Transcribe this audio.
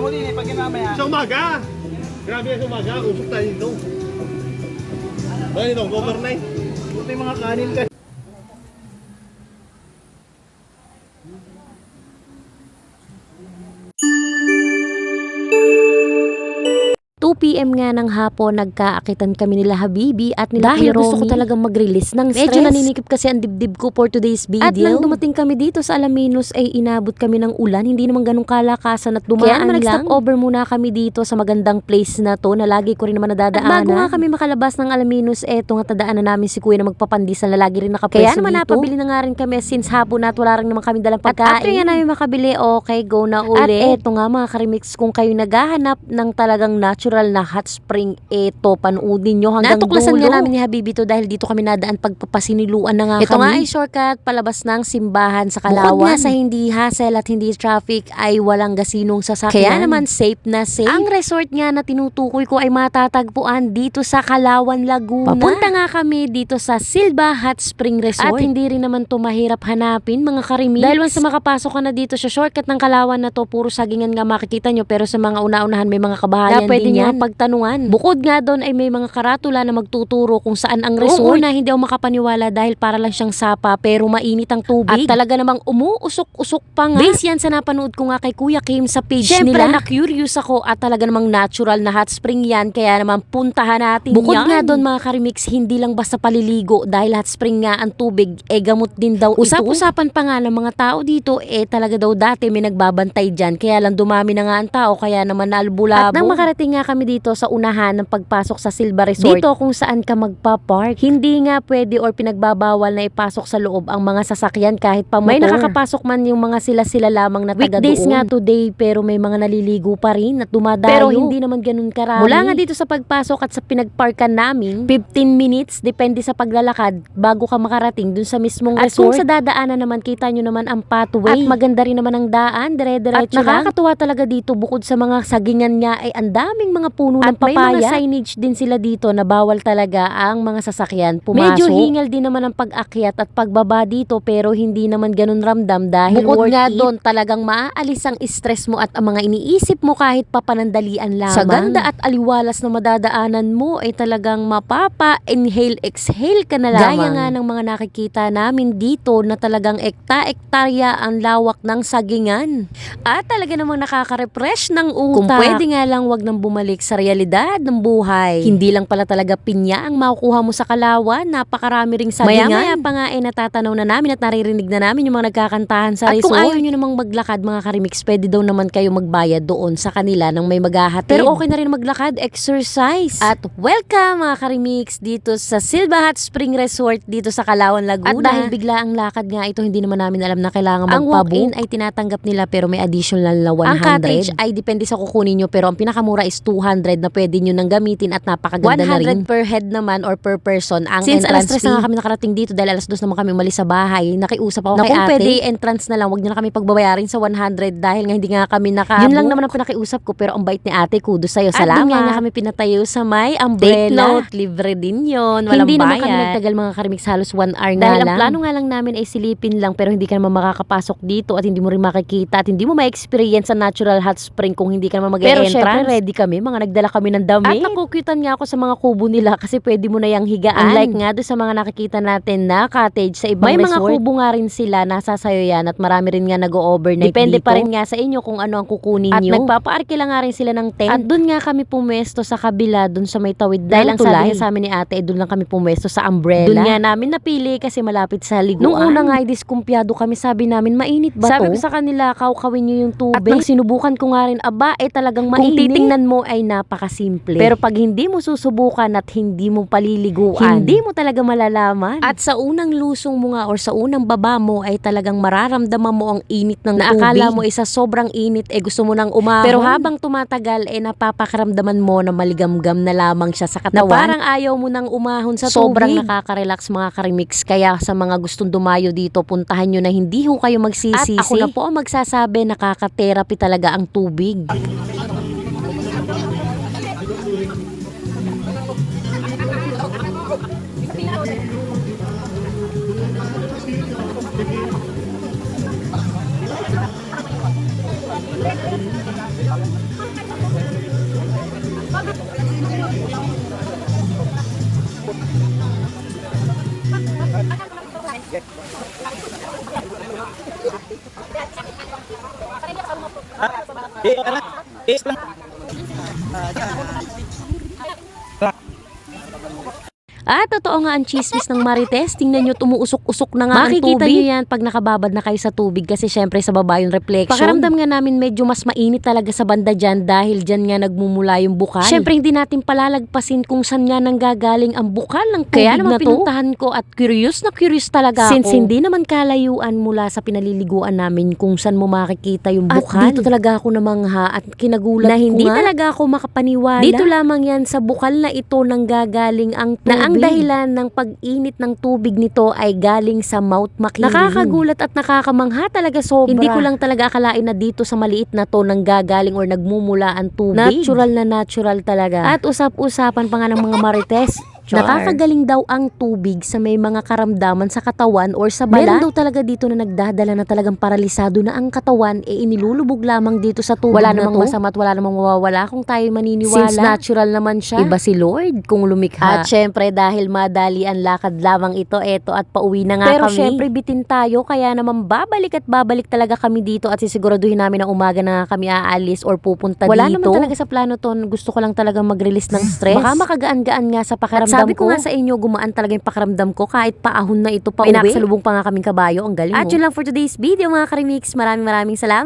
mo din eh, pag mamaya. Sa umaga! Grabe yan sa umaga, usok tayo dito. Ano ito, cover na eh. Ito yung mga kanin ka. 2 PM nga ng hapon, nagkaakitan kami nila Habibi at nila Dahil Kuya gusto ko Romy. talagang mag-release ng stress. Medyo naninikip kasi ang dibdib ko for today's video. At nang dumating kami dito sa Alaminos ay inabot kami ng ulan. Hindi naman ganun kalakasan at Kaya dumaan naman lang. nag-stop over muna kami dito sa magandang place na to na lagi ko rin naman At nadadaanan. bago nga kami makalabas ng Alaminos, eto nga tadaanan namin si Kuya na magpapandisal na lagi rin nakapwesto Kaya naman dito. napabili na nga rin kami since hapon na at wala rin naman kami dalang At pagkain. after nga namin makabili, okay, go na At ulit. eto nga mga karimix, kung kayo naghahanap ng talagang natural na hot spring, eto, panoodin nyo hanggang Natuklasan dulo. nga namin ni Habibi to dahil dito kami nadaan pagpapasiniluan na nga Ito nga ay kami. shortcut palabas ng simbahan sa Bukod Kalawan. nga sa hindi hassle at hindi traffic ay walang gasinong sasakyan. Kaya naman safe na safe. Ang resort nga na tinutukoy ko ay matatagpuan dito sa Kalawan, Laguna. Papunta nga kami dito sa Silva Hot Spring Resort. At hindi rin naman to mahirap hanapin, mga karimix. Dahil once na makapasok ka na dito sa shortcut ng Kalawan na to, puro sagingan nga makikita nyo. Pero sa mga una-unahan may mga kabahayan Na pwede din nyo yan. pagtanungan. Bukod nga doon ay may mga karatula na magtuturo kung saan ang resort. Na hindi ako makapaniwala dahil para lang siyang sapa pero mainit ang tubig. At talaga namang umuusok-usok pa nga. Base yan sa napanood ko nga kay Kuya Kim sa page Siyempre, nila. Na-curious ako at talaga namang natural na hot spring yan. Kaya naman puntahan natin Bukod yan. nga doon mga karimix, hindi lang basta paliligo dahil hot spring nga ang tubig, gamot din daw Usap-usapan pa nga ng mga tao dito, talaga daw dati may nagbabantay dyan. Kaya lang dumami na nga ang tao, kaya naman naalbulabo. At nang makarating nga kami dito sa unahan ng pagpasok sa Silva Resort, dito kung saan ka magpa-park, hindi nga pwede or pinagbabawal na ipasok sa loob ang mga sasakyan kahit pa motor. May nakakapasok man yung mga sila-sila lamang na taga Weekdays doon. nga Today, pero may mga naliligo pa rin at dumadayo. Pero hindi naman ganun karami. Mula nga dito sa pagpasok at sa pinagparkan namin, 15 minutes, depende sa paglalakad, bago ka makarating dun sa mismong At resort. kung Sa dadaanan naman, kita nyo naman ang pathway. At maganda rin naman ang daan, dire-diretso At nakakatuwa talaga dito, bukod sa mga sagingan niya, ay ang daming mga puno ng At may papaya. mga Signage din sila dito na bawal talaga ang mga sasakyan pumasok. Medyo hingal din naman ang pag-akyat at pagbaba dito, pero hindi naman ganun ramdam dahil Bukod worth nga it. doon, Talagang maaalis ang stress mo at ang mga iniisip mo kahit papanandalian lamang. Sa ganda at aliwalas na madadaanan mo ay talagang mapapa-inhale, exhale ka na lamang. Gaya nga ng mga nakikita namin dito na talagang ekta-ektarya ang lawak ng sagingan. At talaga namang nakaka-refresh ng utak. Kung pwede nga lang wag nang bumalik sa realidad ng buhay. Hindi lang pala talaga pinya ang makukuha mo sa Kalawan, napakarami ring sagingan. Maya-maya pa nga natatanaw na namin at naririnig na namin yung mga nagkakantahan sa resort. At kung ayaw nyo namang maglakad mga karimix, pwede daw naman kayo magbayad doon sa kanila nang may maghahatid. Pero okay na rin maglakad, exercise. At welcome mga karimix dito sa Silva Hot Spring Resort dito sa Kalawan, Laguna. At dahil bigla ang lakad nga ito, hindi naman namin alam na kailangan magpabook. Ang walk-in ay tinatanggap nila pero may additional na 100. Ang cottage ay depende sa kukunin nyo pero ang pinakamura is 200 na pwede nyo nang gamitin at napakaganda na rin. 100 per head naman or per person ang Since entrance alas 3 fee. Na nga kami nakarating dito dahil alas 2 naman kami umalis sa bahay. Nakiusap ako kay ate. Kung pwede entrance na lang, wag nyo na kami pagbabayarin sa 100 dahil nga hindi nga kami nakabook. Yun lang naman ang pinakiusap ko pero ang bait ni ate, kudos sa'yo. Salamat. At doon nga kami pinatayo sa may umbrella. Take note, libre din yun. Walang Hindi naman bayad. kami nagtagal mga karimix, halos 1 hour nga Dahil lang. ang Ang plano nga lang namin ay silipin lang pero hindi ka naman makakapasok dito at hindi mo rin makikita at hindi mo ma-experience sa natural hot spring kung hindi ka naman mag-e-entrance. Pero syempre ready kami, mga nagdala kami ng damit. At nakukyutan nga ako sa mga kubo nila kasi pwede mo na yung higaan. Unlike nga doon sa mga nakikita natin na cottage sa ibang resort. May mga kubo nga rin sila, nasa sayo yan at marami rin nga nag-overnight dito. Depende pa rin nga sa inyo kung ano ang kukunin nyo. At nagpapaarke lang nga rin sila ng tent. At doon nga kami pumesto sa kabila, doon sa may tawid. Dahil ang sabi niya sa amin ni ate, doon lang kami pumesto sa umbrella. Doon nga namin napili kasi malapit sa liguan. Nung una nga ay diskumpiyado kami, sabi namin mainit ba sabi ko sa kanila, kawkawin nyo yung tubig. At nang sinubukan ko nga rin, aba, talagang mainit. Kung titingnan mo ay napakasimple. Pero pag hindi mo susubukan at hindi mo paliliguan, hindi mo talaga malalaman. At sa unang lusong mo nga or sa unang baba mo ay talagang mararamdaman mo ang init ng tubig. Naakala mo isa sobrang init, gusto mo nang umahon. Pero habang tumatagal, napapakaramdaman mo na maligamgam na lamang siya sa katawan. Na parang ayaw mo nang umahon sa sobrang tubig. Sobrang nakaka-relax mga karimix. Kaya sa mga gustong dumayo dito, puntahan nyo na hindi ho kayo magsisisi. At ako na po ang magsasabi, nakaka-therapy talaga ang tubig. At totoo nga ang chismis ng Marites. Tingnan nyo, tumuusok-usok na nga ang tubig. Makikita nyo yan pag nakababad na kayo sa tubig kasi syempre sa baba yung reflection. Pakiramdam nga namin medyo mas mainit talaga sa banda dyan dahil dyan nga nagmumula yung bukal. Syempre hindi natin palalagpasin kung saan nga nanggagaling ang bukal ng tubig. Kaya naman na pinuntahan ko at curious na curious talaga Since ako. Hindi naman kalayuan mula sa pinaliliguan namin kung saan mo makikita yung bukal. At dito talaga ako namangha at kinagulat na hindi talaga ako makapaniwala. Dito lamang yan sa bukal na ito nanggagaling ang tubig. Ang dahilan ng pag-init ng tubig nito ay galing sa Mount Makiling. Nakakagulat at nakakamangha talaga sobra. Hindi ko lang talaga akalain na dito sa maliit na to nanggagaling or nagmumula ang tubig. Natural talaga. At usap-usapan pa nga ng mga Marites. Nakakagaling daw ang tubig sa may mga karamdaman sa katawan or sa balat. Meron daw talaga dito na nagdadala na talagang paralisado na ang katawan inilulubog lamang dito sa tubig wala na to. Wala namang masama at wala namang mawawala kung tayo maniniwala. Since natural naman siya. Iba si Lord kung lumikha. At syempre dahil madali ang lakad lamang ito, eto at pauwi na nga kami. Pero syempre bitin tayo kaya naman babalik talaga kami dito at sisiguraduhin namin na umaga na nga kami aalis or pupunta Wala dito. Wala naman talaga sa plano to. Gusto ko lang talaga mag-release ng stress. Baka makagaan-gaan nga sa pakiramdam. Sabi ko nga sa inyo, gumaan talaga yung pakiramdam ko kahit paahon na ito pa uwi. Pinakasalubong pa nga kaming kabayo, ang galing mo. At yun lang for today's video mga karimix. Maraming salamat.